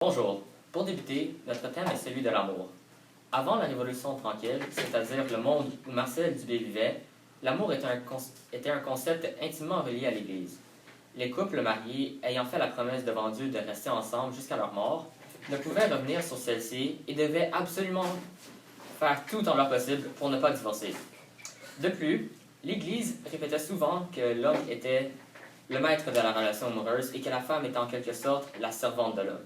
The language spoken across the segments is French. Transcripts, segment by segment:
Bonjour. Pour débuter, notre thème est celui de l'amour. Avant la Révolution tranquille, c'est-à-dire le monde où Marcel Dubé vivait, l'amour était un concept intimement relié à l'Église. Les couples mariés, ayant fait la promesse devant Dieu de rester ensemble jusqu'à leur mort, ne pouvaient revenir sur celle-ci et devaient absolument faire tout en leur possible pour ne pas divorcer. De plus, l'Église répétait souvent que l'homme était le maître de la relation amoureuse et que la femme était en quelque sorte la servante de l'homme.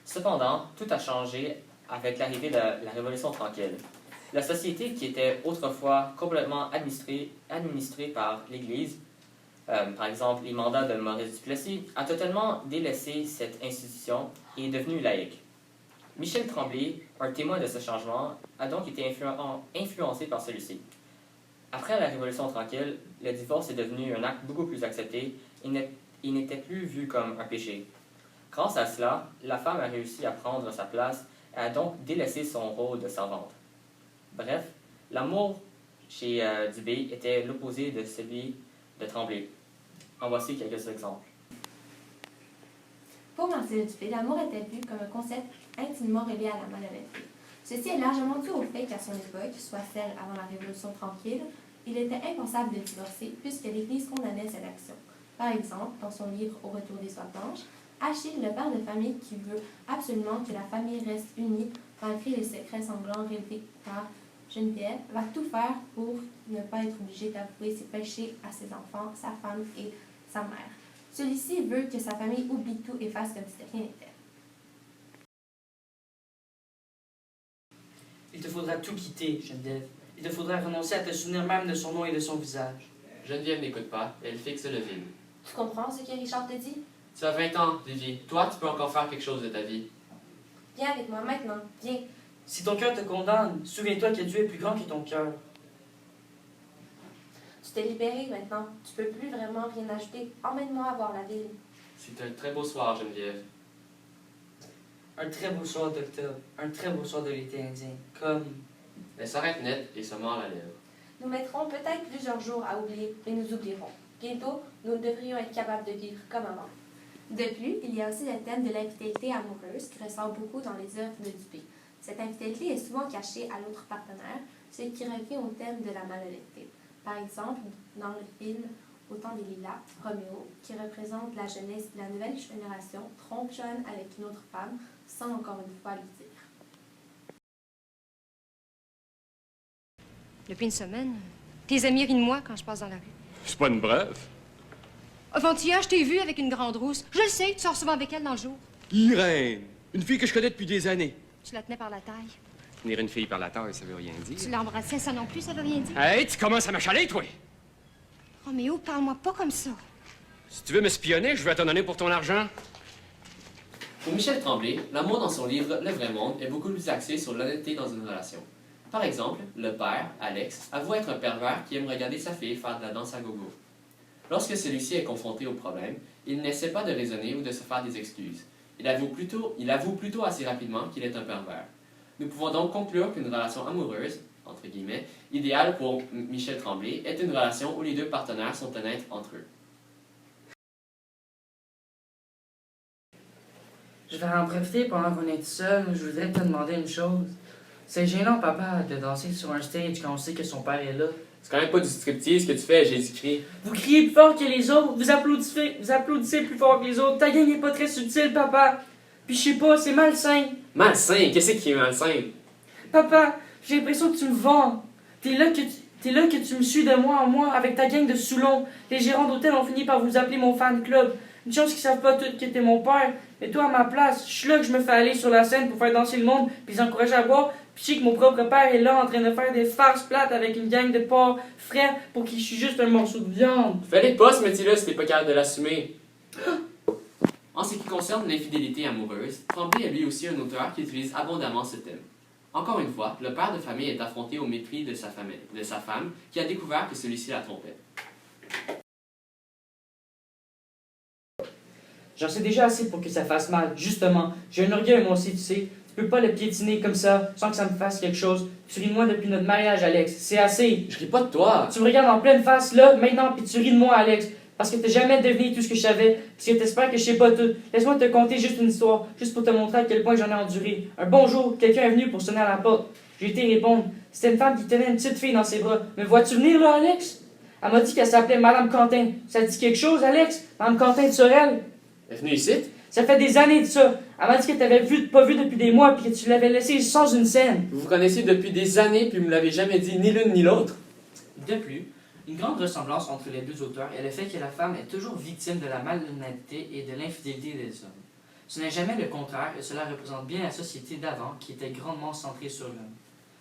Cependant, tout a changé avec l'arrivée de la Révolution tranquille. La société, qui était autrefois complètement administrée par l'Église, par exemple les mandats de Maurice Duplessis, a totalement délaissé cette institution et est devenue laïque. Michel Tremblay, un témoin de ce changement, a donc été influencé par celui-ci. Après la Révolution tranquille, le divorce est devenu un acte beaucoup plus accepté et n'était plus vu comme un péché. Grâce à cela, la femme a réussi à prendre sa place et a donc délaissé son rôle de servante. Bref, l'amour chez Dubé était l'opposé de celui de Tremblay. En voici quelques exemples. Pour Marcel Dubé, l'amour était vu comme un concept intimement relié à la malhonnêteté. Ceci est largement dû au fait qu'à son époque, soit celle avant la Révolution tranquille, il était impensable de divorcer puisque l'Église condamnait cette action. Par exemple, dans son livre Au retour des soies blanches, Achille, le père de famille qui veut absolument que la famille reste unie malgré les secrets sanglants révélés par Geneviève, va tout faire pour ne pas être obligé d'avouer ses péchés à ses enfants, sa femme et sa mère. Celui-ci veut que sa famille oublie tout et fasse comme si rien n'était. Il te faudra tout quitter, Geneviève. Il te faudra renoncer à te souvenir même de son nom et de son visage. Geneviève n'écoute pas, elle fixe le vide. Tu comprends ce que Richard te dit? Tu as 20 ans, Vivi. Toi, tu peux encore faire quelque chose de ta vie. Viens avec moi maintenant, viens. Si ton cœur te condamne, souviens-toi que Dieu est plus grand que ton cœur. Tu t'es libéré maintenant, tu peux plus vraiment rien ajouter. Emmène-moi voir la ville. C'est un très beau soir, Geneviève. Un très beau soir d'octobre, un très beau soir de l'été indien, comme... Elle s'arrête net et se mord la lèvre. Nous mettrons peut-être plusieurs jours à oublier, mais nous oublierons. Bientôt, nous devrions être capables de vivre comme avant. De plus, il y a aussi le thème de l'infidélité amoureuse qui ressort beaucoup dans les œuvres de Dubé. Cette infidélité est souvent cachée à l'autre partenaire, ce qui revient au thème de la malhonnêteté. Par exemple, dans le film Au temps des lilas, Roméo, qui représente la jeunesse de la nouvelle génération, trompe Joanne avec une autre femme sans encore une fois lui dire. Depuis une semaine, tes amis rient de moi quand je passe dans la rue. C'est pas une brève. Avant-hier, je t'ai vu avec une grande rousse. Je le sais, tu sors souvent avec elle dans le jour. Irène, une fille que je connais depuis des années. Tu la tenais par la taille. Tenir une fille par la taille, ça veut rien dire. Tu l'embrassais, ça non plus, ça veut rien dire. Hey, tu commences à m'achaler, toi! Roméo, parle-moi pas comme ça. Si tu veux m'espionner, je vais t'en donner pour ton argent. Pour Michel Tremblay, l'amour dans son livre Le vrai monde est beaucoup plus axé sur l'honnêteté dans une relation. Par exemple, le père, Alex, avoue être un pervers qui aime regarder sa fille faire de la danse à gogo. Lorsque celui-ci est confronté au problème, il n'essaie pas de raisonner ou de se faire des excuses. Il avoue plutôt assez rapidement qu'il est un pervers. Nous pouvons donc conclure qu'une relation amoureuse, entre guillemets, idéale pour Michel Tremblay, est une relation où les deux partenaires sont honnêtes entre eux. Je vais en profiter pendant qu'on est tout seul. Je voudrais te demander une chose. C'est gênant, papa, de danser sur un stage quand on sait que son père est là. C'est quand même pas du striptease que tu fais, Jésus-Christ. Vous criez plus fort que les autres, vous applaudissez plus fort que les autres. Ta gang n'est pas très subtile, papa. Puis je sais pas, c'est malsain. Malsain? Qu'est-ce qui est malsain? Papa, j'ai l'impression que tu me vends. T'es là que tu me suis de mois en mois avec ta gang de Soulon. Les gérants d'hôtel ont fini par vous appeler mon fan club. Une chose qu'ils savent pas toutes que t'es mon père. Mais toi, à ma place, je suis là que je me fais aller sur la scène pour faire danser le monde puis les encourager à boire. Puis je sais que mon propre père est là en train de faire des farces plates avec une gang de porcs frais pour qui je suis juste un morceau de viande. Fallait pas ce métier-là si t'es pas capable de l'assumer. En ce qui concerne l'infidélité amoureuse, Tremblay est lui aussi un auteur qui utilise abondamment ce thème. Encore une fois, le père de famille est affronté au mépris de sa femme, qui a découvert que celui-ci la trompait. J'en sais déjà assez pour que ça fasse mal, justement. J'ai un orgueil moi aussi, tu sais. Tu peux pas le piétiner comme ça, sans que ça me fasse quelque chose. Tu ris de moi depuis notre mariage, Alex. C'est assez. Je ris pas de toi! Tu me regardes en pleine face, là, maintenant, puis tu ris de moi, Alex. Parce que t'as jamais deviné tout ce que je savais, parce que t'espères que je sais pas tout. Laisse-moi te conter juste une histoire, juste pour te montrer à quel point j'en ai enduré. Un bon jour, quelqu'un est venu pour sonner à la porte. J'ai été répondre. C'était une femme qui tenait une petite fille dans ses bras. Me vois-tu venir là, Alex? Elle m'a dit qu'elle s'appelait Madame Quentin. Ça te dit quelque chose, Alex? Madame Quentin de Sorel? Elle est venue ici? Ça fait des années de ça. Elle m'a dit que t'avais pas vu depuis des mois, puis que tu l'avais laissé sans une scène. Vous vous connaissez depuis des années, puis vous me l'avez jamais dit ni l'une ni l'autre. De plus, une grande ressemblance entre les deux auteurs est le fait que la femme est toujours victime de la malhonnêteté et de l'infidélité des hommes. Ce n'est jamais le contraire et cela représente bien la société d'avant qui était grandement centrée sur l'homme.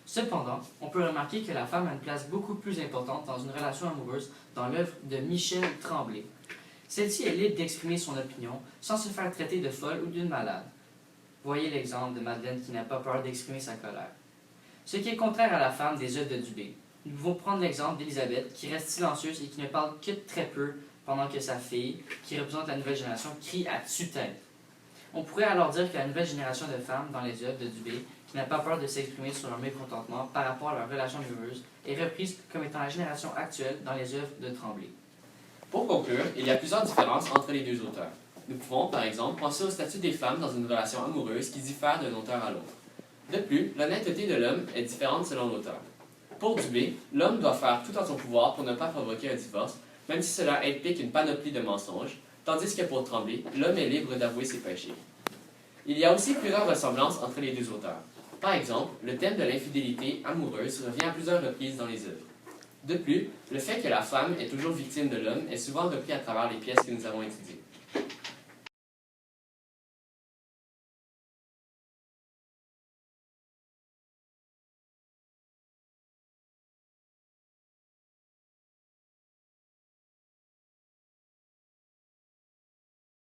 Cependant, on peut remarquer que la femme a une place beaucoup plus importante dans une relation amoureuse dans l'œuvre de Michel Tremblay. Celle-ci est libre d'exprimer son opinion sans se faire traiter de folle ou d'une malade. Voyez l'exemple de Madeleine qui n'a pas peur d'exprimer sa colère. Ce qui est contraire à la femme des œuvres de Dubé. Nous pouvons prendre l'exemple d'Élisabeth qui reste silencieuse et qui ne parle que très peu pendant que sa fille, qui représente la nouvelle génération, crie à tue-tête. On pourrait alors dire que la nouvelle génération de femmes dans les œuvres de Dubé, qui n'a pas peur de s'exprimer sur leur mécontentement par rapport à leur relation amoureuse, est reprise comme étant la génération actuelle dans les œuvres de Tremblay. Pour conclure, il y a plusieurs différences entre les deux auteurs. Nous pouvons, par exemple, penser au statut des femmes dans une relation amoureuse qui diffère d'un auteur à l'autre. De plus, l'honnêteté de l'homme est différente selon l'auteur. Pour Dubé, l'homme doit faire tout en son pouvoir pour ne pas provoquer un divorce, même si cela implique une panoplie de mensonges, tandis que pour Tremblay, l'homme est libre d'avouer ses péchés. Il y a aussi plusieurs ressemblances entre les deux auteurs. Par exemple, le thème de l'infidélité amoureuse revient à plusieurs reprises dans les œuvres. De plus, le fait que la femme est toujours victime de l'homme est souvent repris à travers les pièces que nous avons étudiées.